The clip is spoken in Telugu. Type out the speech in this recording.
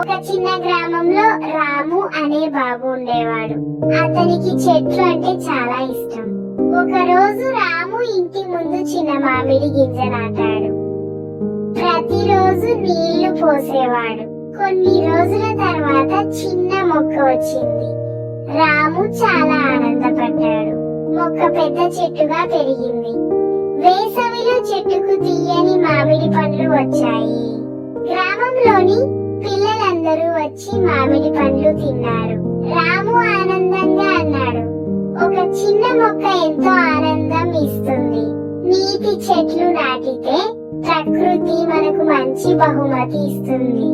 ఒక చిన్న గ్రామంలో రాము అనే బాబు ఉండేవాడు. అతనికి చెట్లు అంటే చాలా ఇష్టం. ఒక రోజు రాము ఇంటి ముందు చిన్న మామిడి గింజ నాటాడు. ప్రతిరోజు నీళ్లు పోసేవాడు. కొన్ని రోజుల తర్వాత చిన్న మొక్క వచ్చింది. రాము చాలా ఆనందపడ్డాడు. మొక్క పెద్ద చెట్టుగా పెరిగింది. వేసవిలో చెట్టుకు తీయని మామిడి పండ్లు వచ్చాయి. గ్రామంలోని పిల్లలందరూ వచ్చి మామిడి పండ్లు తిన్నారు. రాము ఆనందంగా అన్నాడు, ఒక చిన్న మొక్క ఎంతో ఆనందం ఇస్తుంది. నీటి చెట్లు నాటితే ప్రకృతి మనకు మంచి బహుమతి ఇస్తుంది.